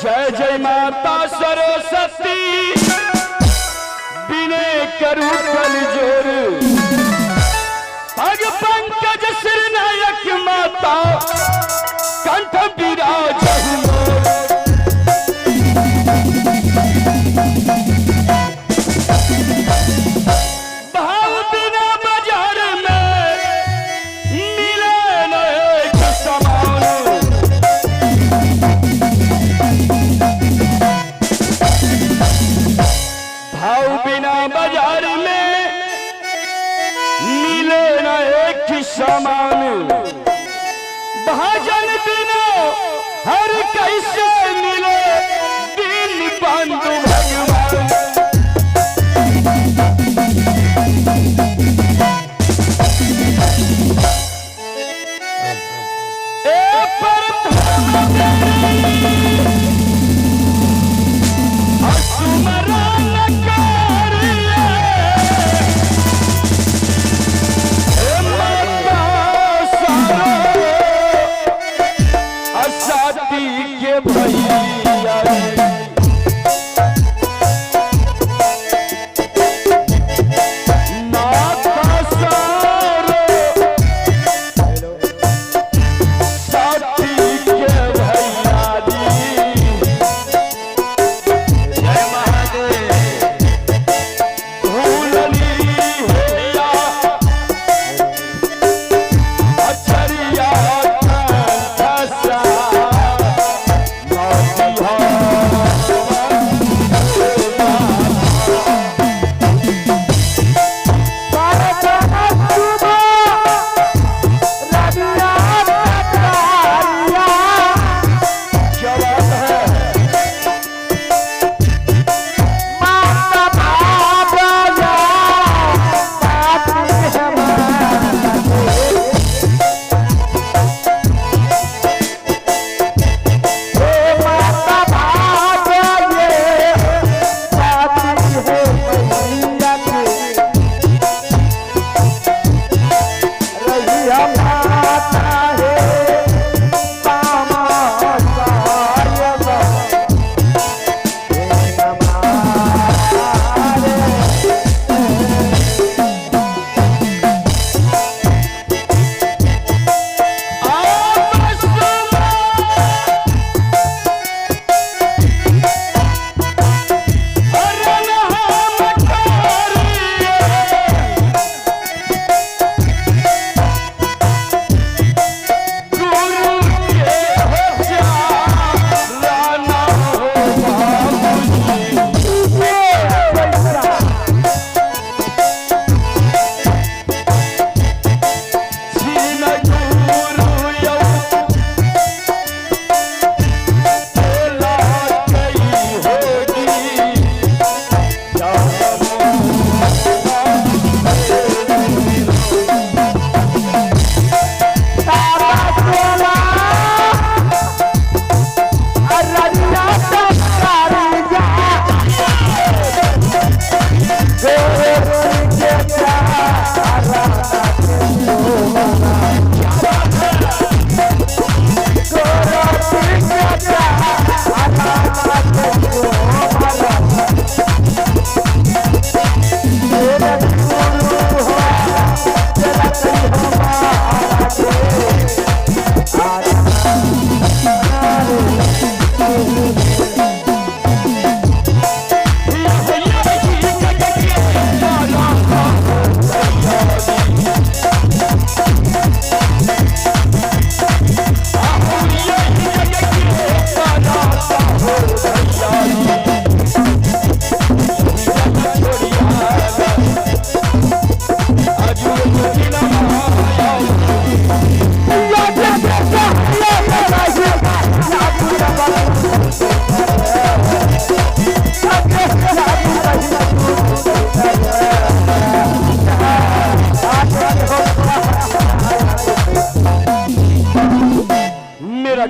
जय जय माता सरस्वती विनय करूं कर जोर पग पंकज सिर नायक माता कंठ विराजहु भाव बिना बाजार में मिले न एक समान भाव बिना बाजार में मिले न एक समान भाजन बिना हर कैसे मिले दिल बंधु भगवान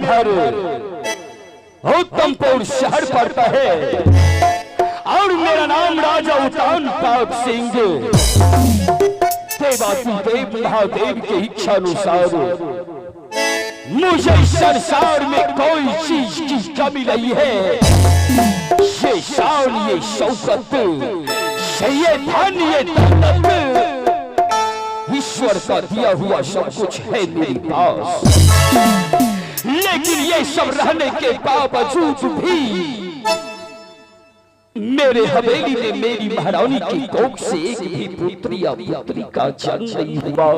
घर उत्तमपुर शहर पड़ता है और मेरा नाम राजा उतान पाक सिंह देवाधिदेव महादेव की इच्छा अनुसार मुझे संसार में कोई चीज की कमी नहीं है। ये शान, ये शौकत, ये धन, ये दौलत ईश्वर का दिया हुआ सब कुछ है मेरे पास, लेकिन ये सब रहने के बावजूद भी मेरे हवेली में मेरी महारानी की कोख से एक भी पुत्री या पुत्री का जन्म नहीं हुआ।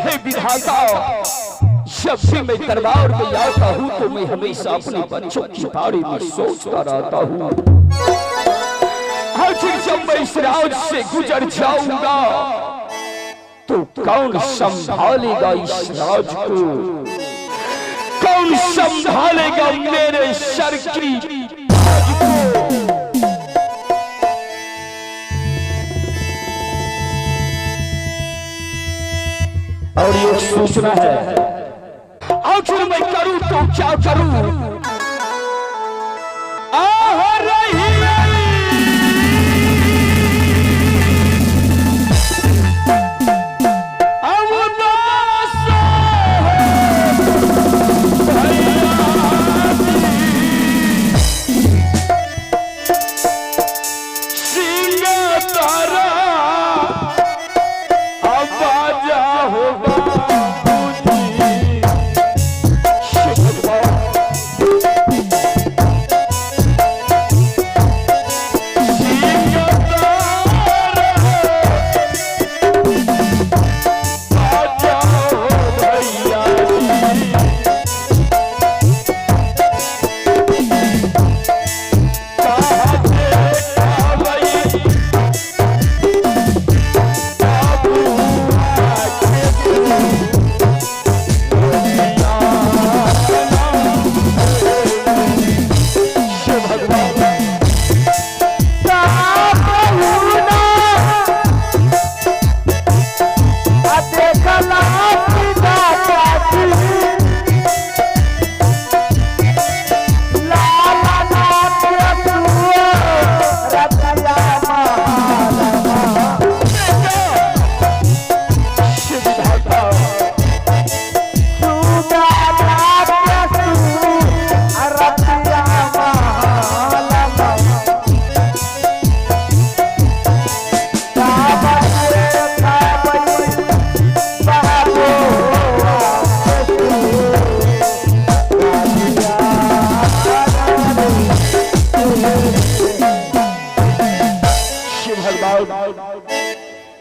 हे विधाता, जब भी मैं दरबार में आता हूँ तो मैं हमेशा अपने बच्चों के बारे में सोचता रहता हूँ। आखिर जब मैं इस राज से गुजर जाऊंगा तो कौन संभालेगा इस राज को? कौन संभालेगा मेरे सर की ताज को? और ये सोचना है आखिर मैं करूं तो क्या करूं?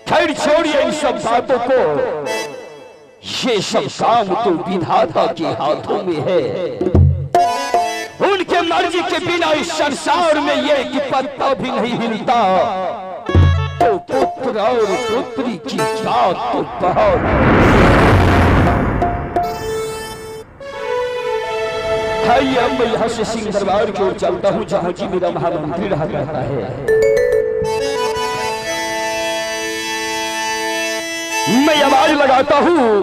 खैर छोड़िए इन सब बातों को, ये सब काम तो विधाता के हाथों में है। उनके मर्जी के बिना इस संसार में ये कि पत्ता भी नहीं हिलता। तो पुत्र और पुत्री की बात तो बहुत। अब मैं यहाँ से सिंह दरबार की ओर चलता हूँ जहाँ जी मेरा महामंत्री रहा करता है। मैं आवाज लगाता हूँ,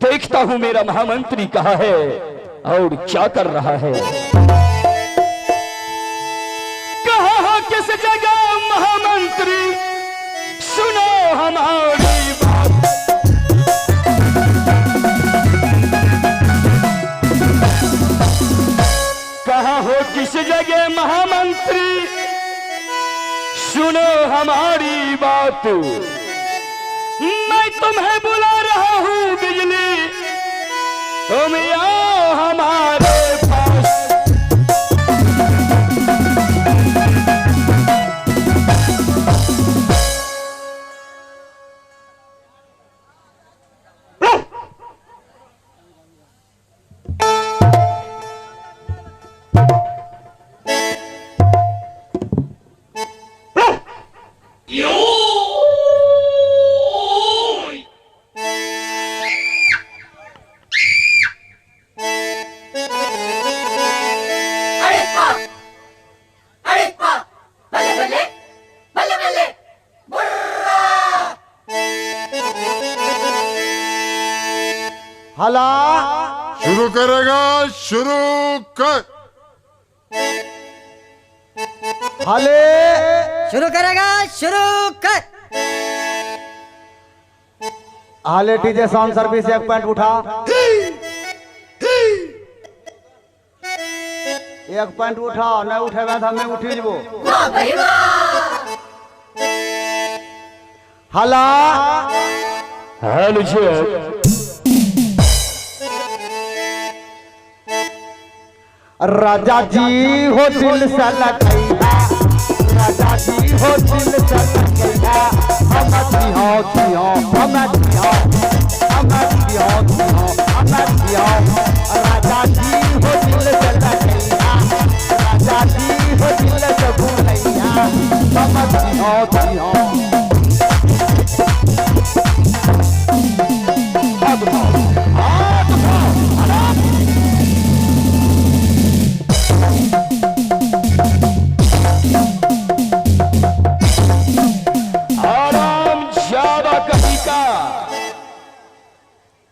देखता हूँ मेरा महामंत्री कहाँ है और क्या कर रहा है। कहाँ हो किस जगह महामंत्री, सुनो हमारी बात। कहाँ हो किस जगह महामंत्री, सुनो हमारी बात। मैं तुम्हें बुला रहा हूँ बिजली, तुम आओ हमारे पास। हला शुरू करेगा, शुरू कर। हले शुरू करेगा, शुरू कर। हले डीजे साउंड सर्विस 1 पॉइंट उठा। एक पॉइंट उठाओ, नहीं उठेगा तो हमें उठी जबो। हला हेलो जी, राजा जी हो दिल से लगैया, राजा जी हो दिल से लगैया, हम दियो दियो हम दियो हम दियो दियो हम दियो, राजा जी हो दिल से लगैया, राजा जी हो दिल से भूलैया, हम दियो दियो।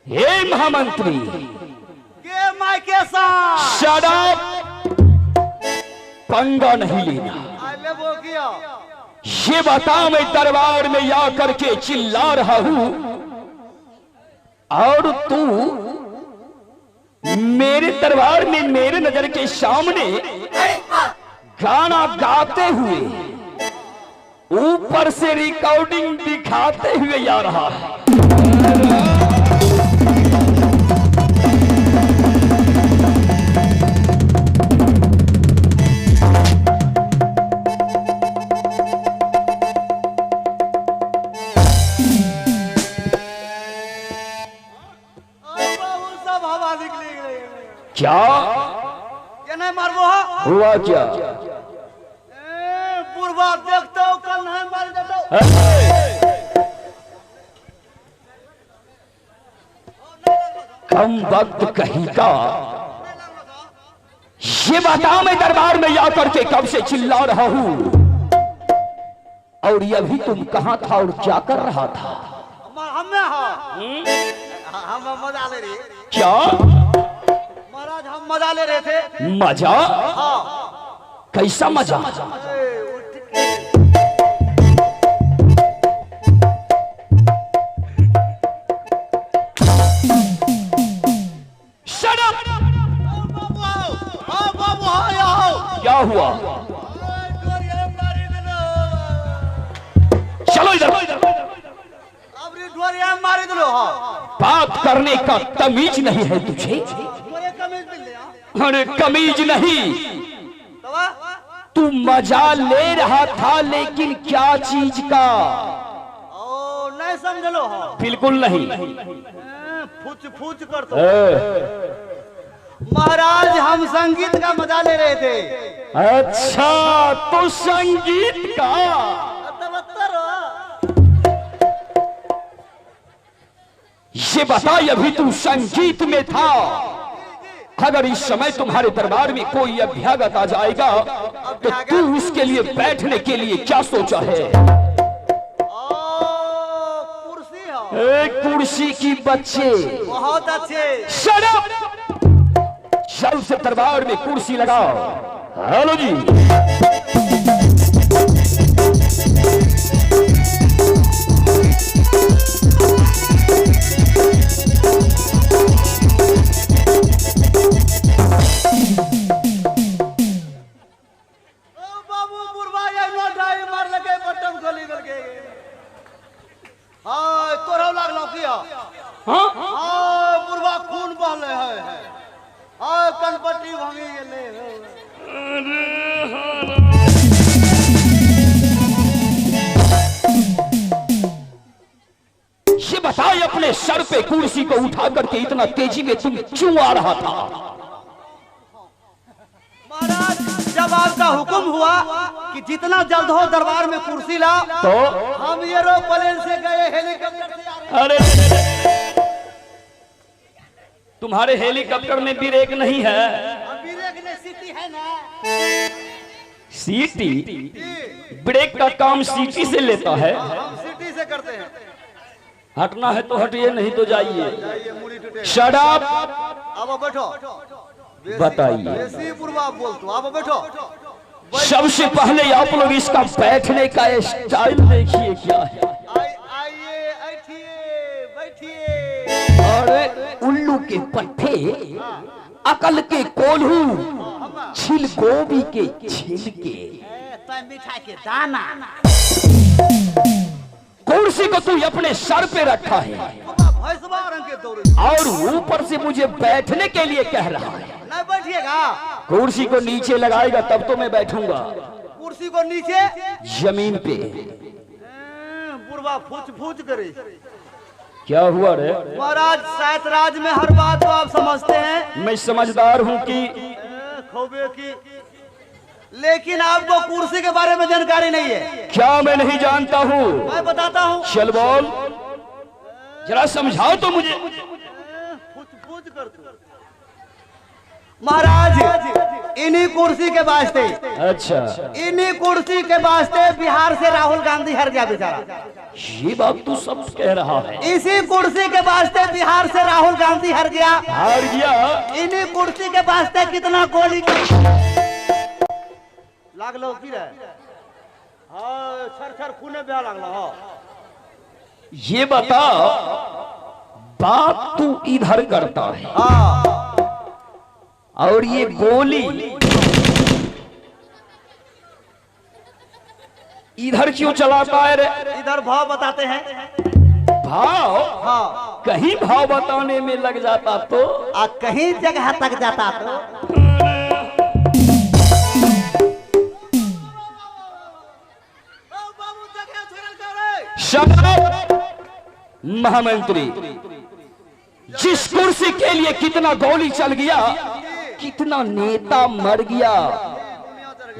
हे महामंत्री, के माय के साथ शराब पंगा नहीं लेना। आले वो किया, ये बता, मैं दरबार में या करके चिल्ला रहा हूं और तू मेरे दरबार में मेरे नजर के सामने गाना गाते हुए ऊपर से रिकॉर्डिंग दिखाते हुए आ रहा है। क्या ये नहीं मारबो हुआ? क्या पूर्वा देखते हो कल नहीं मार देते। कम वक्त कहीं का, ये बता, मैं दरबार में जा करके कब से चिल्ला रहा हूं और ये भी तुम कहां था और क्या कर रहा था? हम मजा ले रहे। क्या महाराज, हम मजा ले रहे थे। मजा? कैसा मजा? Shut up! क्या हुआ? चलो इधर। बात करने का तमीज नहीं है तुझे? अरे कमीज नहीं, तू मजा ले रहा था, लेकिन क्या चीज का? नहीं समझ लो। बिल्कुल नहीं। फूच फूच कर तो। महाराज, हम संगीत का मजा ले रहे थे। अच्छा, तो संगीत का? ये बता, अभी तू संगीत में था। अगर इस समय तुम्हारे दरबार में कोई अभ्यागत आ जाएगा तो तू उसके लिए बैठने के लिए क्या सोचा है? एक कुर्सी की बच्चे, बहुत अच्छे। Shut up! जल्द से दरबार में कुर्सी लगाओ। हेलो जी, बाबू बुरबा ड्राई मार लगे, बटन खोली करके। हाँ, तोरा लागलो किया? हाँ बुरबा खून बहले है। हाँ, कनपट्टी भांगी गेले। ये बताइए, अपने सर पे कुर्सी को उठा करके इतना तेजी में तुम क्यों आ रहा था? महाराज, जब आपका हुक्म हुआ कि जितना जल्द हो दरबार में कुर्सी ला, तो हम एरोप्लेन से गए, हेलीकॉप्टर से आ रहे। अरे, तुम्हारे हेलीकॉप्टर में ब्रेक नहीं है? ब्रेक ने सीटी है ना। सीटी? ब्रेक का काम सीटी से लेता है? हम सिटी से करते हैं। हटना है तो हटिए, नहीं तो जाइए। Shut up! अब बैठो। बताइए। देसी बुरबा बोल तू, अब बैठो। सबसे पहले आप लोग इसका बैठने का स्टाइल देखिए क्या है। आइए, बैठिए। और उल्लू के पट्टे, अकल के कोल्हू, छिल गोभी के छिलके, मिठाई के दाना। कुर्सी को तू अपने सर पे रखा है और ऊपर से मुझे बैठने के लिए कह रहा है। नहीं बैठिएगा, कुर्सी को नीचे लगाएगा तब तो मैं बैठूंगा। कुर्सी को नीचे जमीन पे। बुढ़वा फूच फूच करे। क्या हुआ रे? महाराज सात राज में हर बात को आप समझते हैं। मैं समझदार हूँ कि खोबे की, लेकिन आपको कुर्सी के बारे में जानकारी नहीं है। क्या मैं नहीं जानता हूँ? मैं बताता हूँ। चल बोल, जरा समझाओ तो मुझे। महाराज इन्हीं कुर्सी के वास्ते, अच्छा, इन्हीं कुर्सी के वास्ते बिहार से राहुल गांधी हार गया बेचारा। ये बात तू सब कह रहा है? इसी कुर्सी के वास्ते बिहार से राहुल गांधी हार गया। हार गया? इन्हीं कुर्सी के वास्ते कितना गोली लागलो की रे? हाँ, छर छर खूने ब्याह लागलो। हाँ, ये बता, बात तू इधर करता है और ये गोली इधर क्यों चलाता है रे? इधर भाव बताते हैं। भाव? हाँ, कहीं भाव बताने में लग जाता तो कहीं जगह तक जाता तो। महामंत्री, जिस कुर्सी के लिए कितना गोली चल गया, कितना नेता मर गया,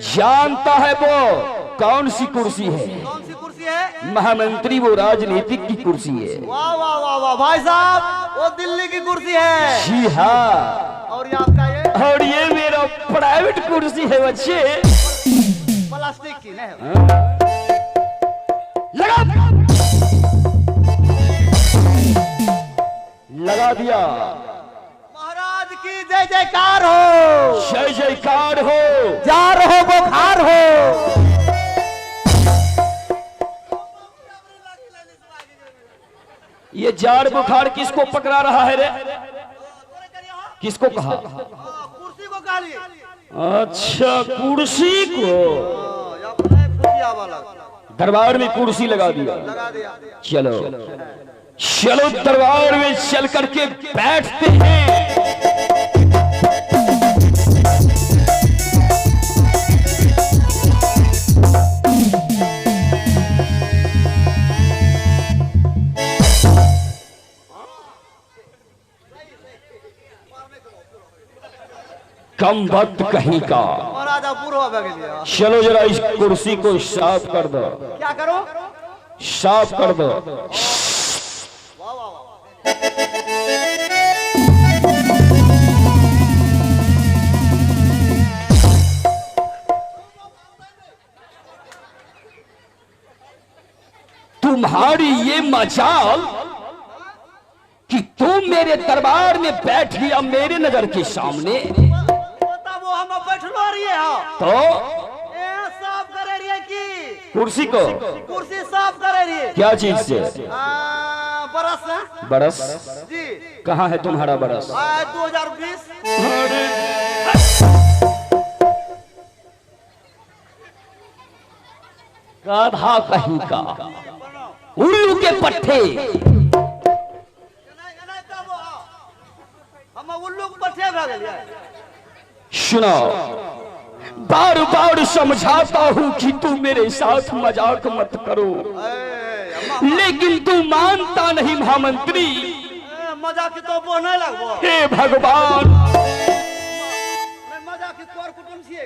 जानता है वो कौन सी कुर्सी है? कौन सी कुर्सी है? महामंत्री, वो राजनीतिक की कुर्सी है। वाह वाह वाह वाह भाई साहब, वो दिल्ली की कुर्सी है। जी हाँ। और ये आपका ये? और ये मेरा प्राइवेट कुर्सी है बच्चे। प्लास्टिक की नहीं? लगा दिया। महाराज की जय जयकार हो। जय जयकार हो। जा रहो बुखार हो। ये जाड़ बुखार किसको पकड़ा रहा है रे? किसको कहा? कुर्सी को कहा लिए। अच्छा, कुर्सी को। दरबार में कुर्सी लगा दिया। चलो चलो, दरबार में चल करके बैठते हैं। कम वक्त कहीं का। चलो जरा इस कुर्सी को साफ कर दो। क्या करो? साफ कर दो। तुम्हारी ये मजाल कि तुम मेरे दरबार में बैठ गया मेरे नजर के सामने, वो हम बैठलो रही है। तो साफ करे रही है कि कुर्सी को? कुर्सी साफ करे रही है। क्या चीज से? बरस है। बरस? जी। कहाँ है तुम्हारा बरस? 2020। गाधा कहीं का, उल्लू के पट्टे। हम उल्लू के पट्टे भा गेलिए। सुनो, बार बार समझाता हूँ कि तू मेरे साथ मजाक मत करो, लेकिन तू मानता नहीं महामंत्री। मजाक की तो वो नहीं लगबो। हे भगवान, मजाक की तोर कुटुंब छिए।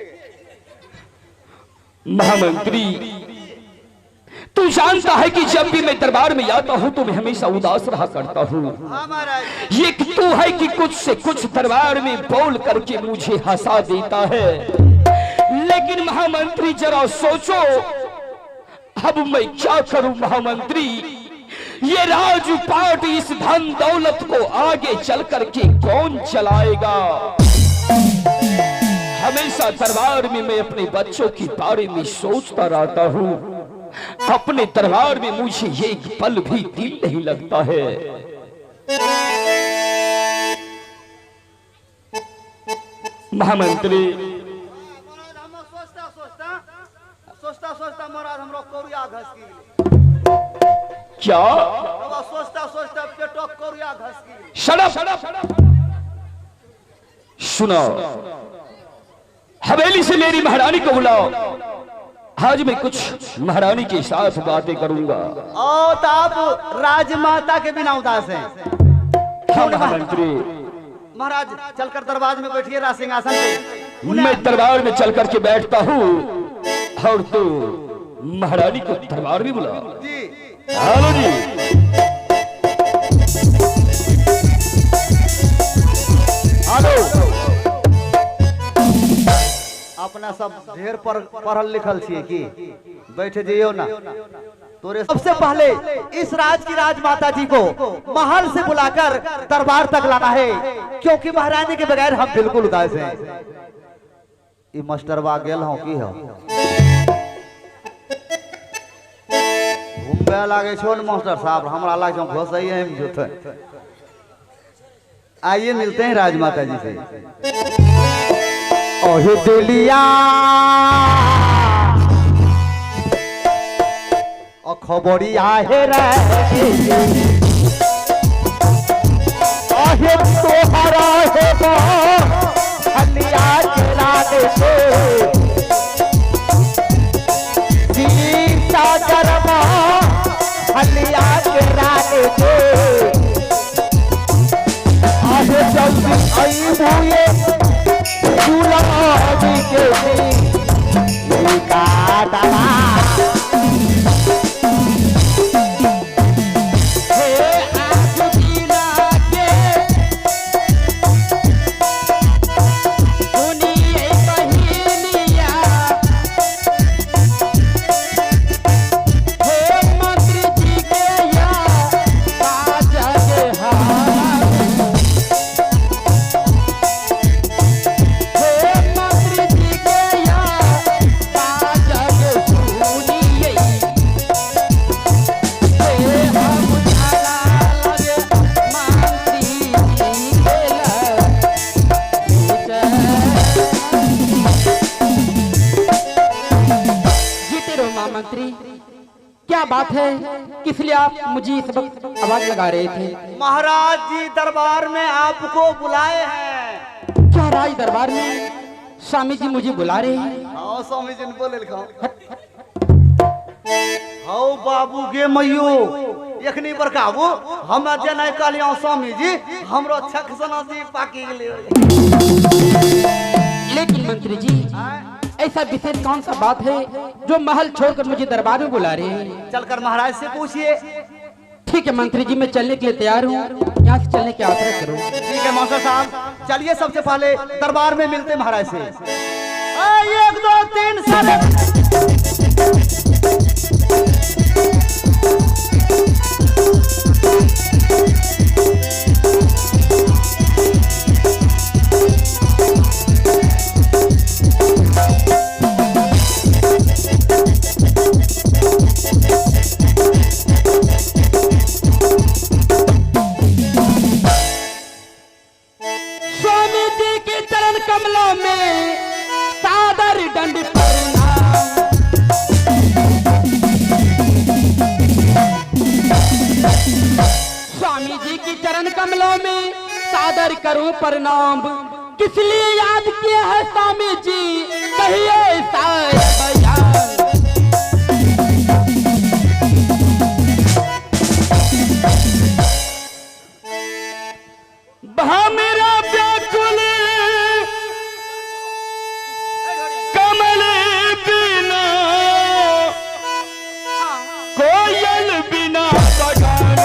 महामंत्री, तू जानता है कि जब भी मैं दरबार में आता हूँ तो मैं हमेशा उदास रहा करता हूँ। ये तू है कि कुछ से कुछ दरबार में बोल करके मुझे हंसा देता है, लेकिन महामंत्री जरा सोचो, अब मैं क्या करूं महामंत्री? ये राजपाट, इस धन दौलत को आगे चल करके कौन चलाएगा? हमेशा दरबार में मैं अपने बच्चों के बारे में सोचता रहता हूँ। अपने दरबार में मुझे एक पल भी दिल नहीं लगता है। महामंत्री, क्या? सोचता सोचता पेटो कोरिया घस गई। Shut up. सुनो, हवेली से मेरी महारानी को बुलाओ। आज मैं कुछ महारानी के साथ बातें करूंगा। ओ तो आप राजमाता के बिना उदास हैं। हाँ महामंत्री, महाराज चलकर दरबार में बैठिए राज सिंहासन पे। मैं दरबार में चल करके बैठता हूँ और तो महारानी को दरबार में बुलाओ। जी हेलो जी। हेलो, अपना सब ढेर पर पढ़ल लिखल छिए कि बैठे जाइयो ना। तोरे सबसे पहले इस राज की राजमाता जी को महल से बुलाकर दरबार तक लाना है, क्योंकि महारानी के बगैर हम बिल्कुल उदास हैं। ई मास्टरवा गेल हो की हो घूमबे लागे छो न मास्टर साहब, हमरा लागे छो घोसई है हम जोते। आइए मिलते हैं राजमाता जी से। ओहे दिलिया ओ खबरिया हे रे, ओहे तोहरा हे बा हलिया के रात से जी सागर बा हलिया के रात से। ओहे जल्दी आई भूये गुलाबी के काटवा क्या बात है, किस लिए आप मुझे इस वक्त आवाज लगा रहे थे? महाराज जी दरबार में आपको बुलाए हैं। क्या राज दरबार में स्वामी जी मुझे बुला रहे हैं? हाँ स्वामी जी ने बोले हाँ बाबू गे मैयो एखनी बरकाबू हम जेना कहलियो स्वामी जी हमरो छकसना जी पाकी गेले। लेकिन मंत्री जी ऐसा विशेष कौन सा बात है जो महल छोड़कर मुझे दरबार में बुला रहे हैं? चलकर महाराज से पूछिए। ठीक है मंत्री जी, मैं चलने के लिए तैयार हूँ, यहाँ से चलने की आग्रह करूँ। ठीक है मास्टर साहब, चलिए सबसे पहले दरबार में मिलते महाराज से। 1 2 3 स्वामी जी के चरण कमलों में सादर दंड प्रणाम। स्वामी जी की चरण कमलों में सादर करूं प्रणाम। किस लिए याद किया है स्वामी जी, कहिए सारे बयान। मेरा व्याकुल कमल बिना कोयल बिना बगान।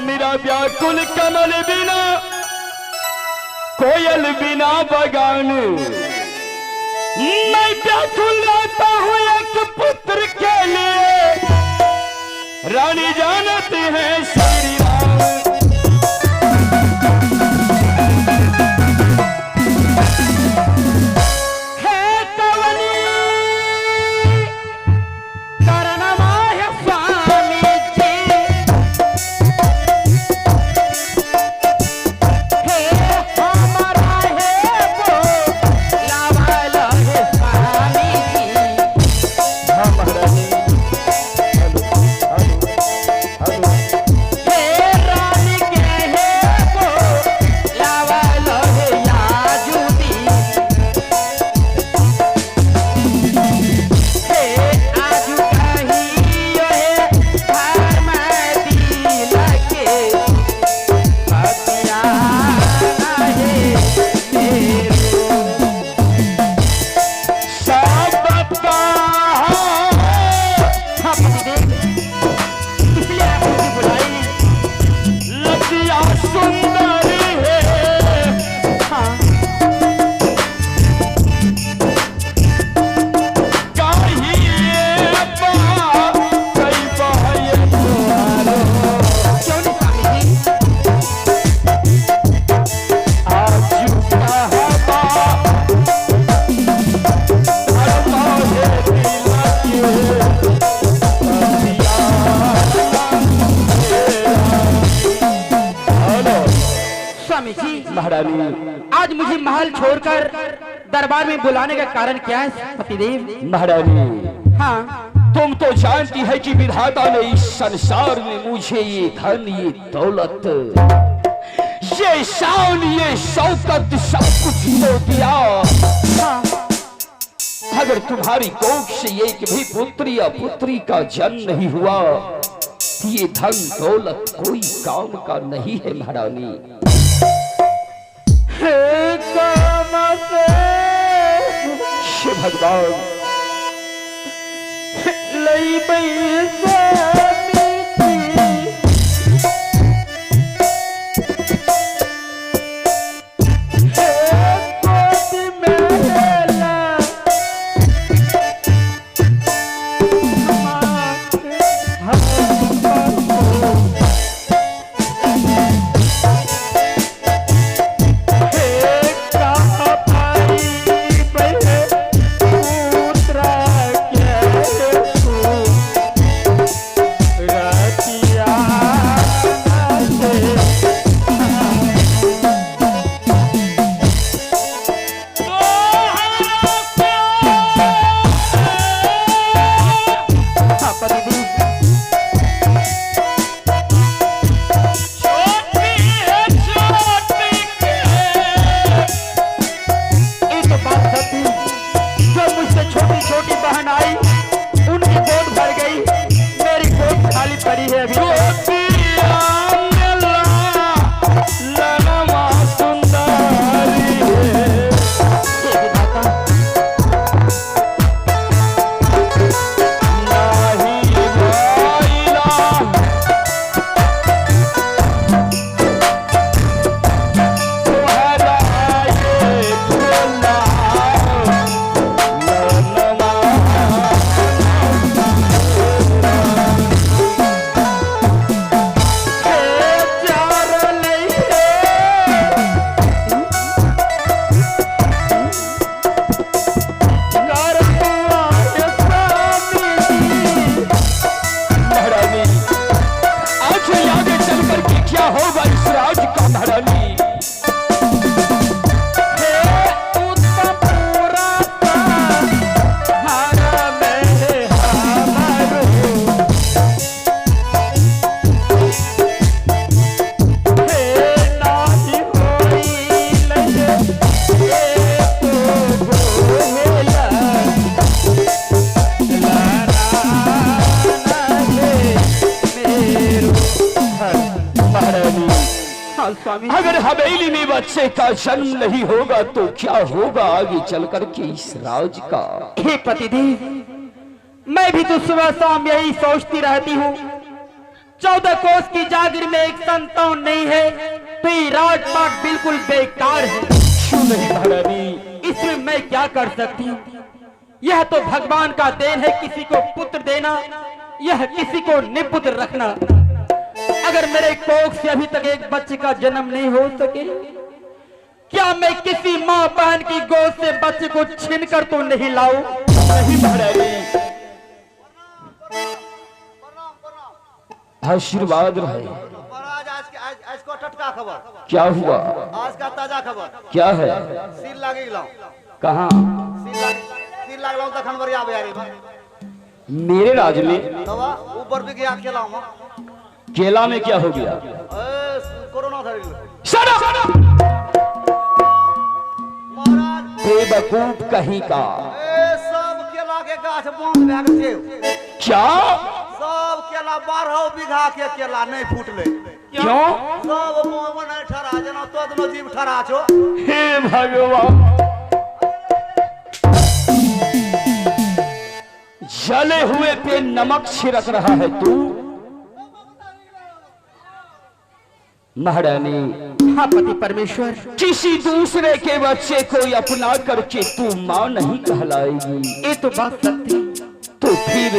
मेरा व्याकुल कमल बिना कोयल बिना बगान। मैं व्याकुल रहता हूँ एक पुत्र के लिए, रानी जानते हैं श्री राम। है कवनी करनमा है स्वामी जी, है हमारा है वो लावाला है स्वामी। स्वामी जी, महारानी। आज मुझे महल छोड़कर दरबार में बुलाने का कारण क्या है पतिदेव? महारानी, हाँ, तुम तो जानती है कि विधाता ने इस संसार में मुझे ये धन, ये दौलत, ये शान, ये शौकत सब कुछ तो दिया। हाँ, अगर तुम्हारी कोख से एक भी पुत्री या पुत्री का जन्म नहीं हुआ, ये धन दौलत कोई काम का नहीं है महारानी। हे काम से हे भगवान, लई स्वामी अगर हवेली में बच्चे का जन्म नहीं होगा तो क्या होगा आगे चलकर के इस राज का? हे पतिदेव, मैं भी तो सुबह शाम यही सोचती रहती हूँ, 14 कोस की जागीर में एक संतान नहीं है तो ये राजपाट बिल्कुल बेकार है। क्यों नहीं महारानी? इसमें मैं क्या कर सकती हूँ? यह तो भगवान का देन है, किसी को पुत्र देना, यह किसी को निपुत्र रखना। अगर मेरे कोख से अभी तक एक बच्चे का जन्म नहीं हो सके, क्या मैं किसी माँ बहन की गोद से बच्चे को छीन कर तो नहीं लाऊं? नहीं महारानी, आशीर्वाद रहे। आज को टटका खबर क्या हुआ? आज का ताजा खबर क्या है? सिर लागे लाऊं। कहाँ? सिर लाग लाऊं तखन बरिया बेयारी मेरे राज में दवा ऊपर भी गया खेलाऊं। केला में क्या हो गया? कोरोना धर Shut up! महाराज बेवकूफ कहीं का। सब केला के गाछ बंद भए गेल। क्या? सब केला 12 बीघा के केला नहीं फूटले। क्यों? सब मोहन नहीं ठरा, जना तो दोनों जीव ठरा छो। हे भगवान, जले हुए पे नमक छिड़क रहा है तू? महारानी, हाँ पति परमेश्वर, किसी दूसरे के बच्चे को अपना करके तू माँ नहीं कहलाएगी। ये तो बात सत्य। तो फिर